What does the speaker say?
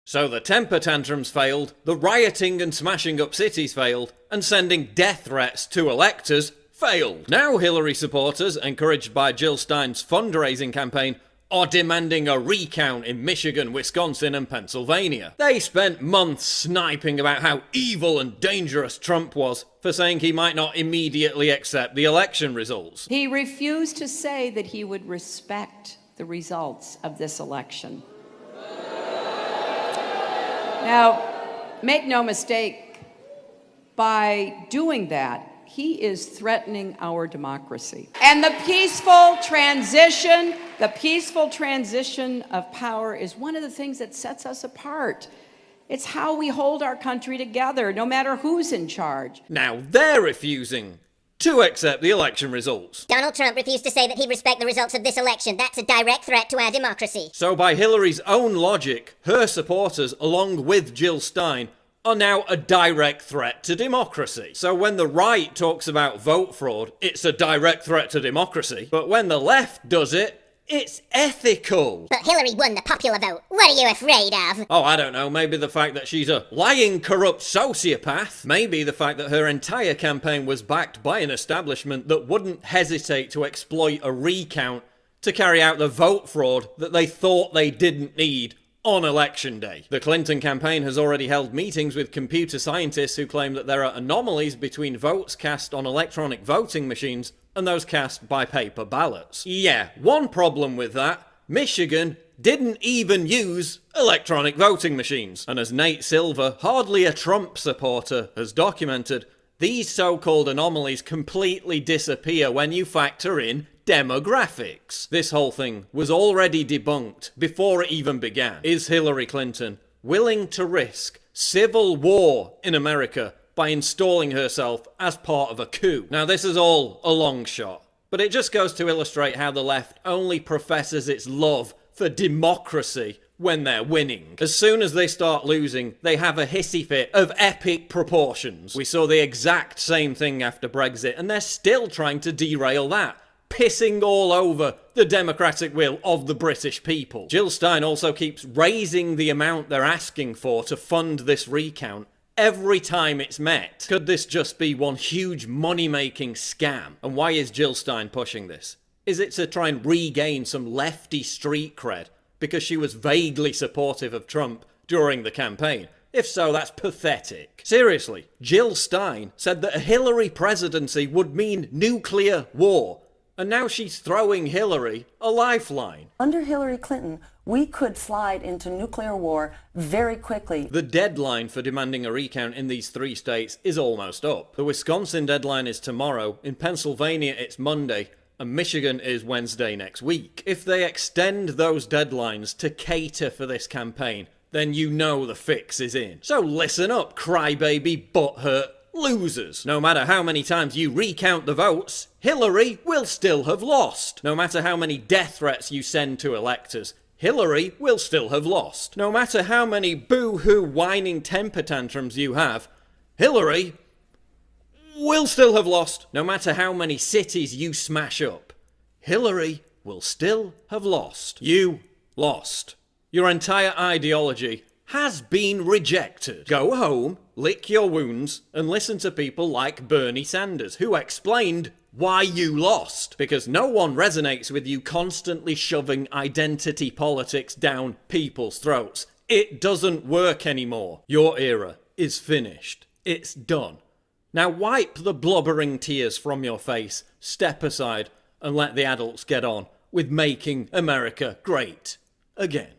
So the temper tantrums failed, the rioting and smashing up cities failed, and sending death threats to electors failed. Now Hillary supporters, encouraged by Jill Stein's fundraising campaign, are demanding a recount in Michigan, Wisconsin, and Pennsylvania. They spent months sniping about how evil and dangerous Trump was for saying he might not immediately accept the election results. He refused to say that he would respect the results of this election. Now, make no mistake, by doing that, he is threatening our democracy. And the peaceful transition of power is one of the things that sets us apart. It's how we hold our country together, no matter who's in charge. Now they're refusing to accept the election results. Donald Trump refused to say that he'd respect the results of this election. That's a direct threat to our democracy. So by Hillary's own logic, her supporters, along with Jill Stein, are now a direct threat to democracy. So when the right talks about vote fraud, it's a direct threat to democracy. But when the left does it, it's ethical. But Hillary won the popular vote. What are you afraid of? Oh, I don't know. Maybe the fact that she's a lying, corrupt sociopath. Maybe the fact that her entire campaign was backed by an establishment that wouldn't hesitate to exploit a recount to carry out the vote fraud that they thought they didn't need on election day. The Clinton campaign has already held meetings with computer scientists who claim that there are anomalies between votes cast on electronic voting machines and those cast by paper ballots. Yeah, one problem with that, Michigan didn't even use electronic voting machines. And as Nate Silver, hardly a Trump supporter, has documented, these so-called anomalies completely disappear when you factor in demographics. This whole thing was already debunked before it even began. Is Hillary Clinton willing to risk civil war in America by installing herself as part of a coup? Now this is all a long shot, but it just goes to illustrate how the left only professes its love for democracy when they're winning. As soon as they start losing, they have a hissy fit of epic proportions. We saw the exact same thing after Brexit, and they're still trying to derail that, pissing all over the democratic will of the British people. Jill Stein also keeps raising the amount they're asking for to fund this recount every time it's met. Could this just be one huge money-making scam? And why is Jill Stein pushing this? Is it to try and regain some lefty street cred because she was vaguely supportive of Trump during the campaign? If so, that's pathetic. Seriously, Jill Stein said that a Hillary presidency would mean nuclear war. And now she's throwing Hillary a lifeline. Under Hillary Clinton, we could slide into nuclear war very quickly. The deadline for demanding a recount in these 3 states is almost up. The Wisconsin deadline is tomorrow, in Pennsylvania it's Monday, and Michigan is Wednesday next week. If they extend those deadlines to cater for this campaign, then you know the fix is in. So listen up, crybaby butthurt losers. No matter how many times you recount the votes, Hillary will still have lost. No matter how many death threats you send to electors, Hillary will still have lost. No matter how many boo-hoo whining temper tantrums you have, Hillary will still have lost. No matter how many cities you smash up, Hillary will still have lost. You lost. Your entire ideology has been rejected. Go home, lick your wounds, and listen to people like Bernie Sanders, who explained why you lost. Because no one resonates with you constantly shoving identity politics down people's throats. It doesn't work anymore. Your era is finished. It's done. Now wipe the blubbering tears from your face, step aside, and let the adults get on with making America great again.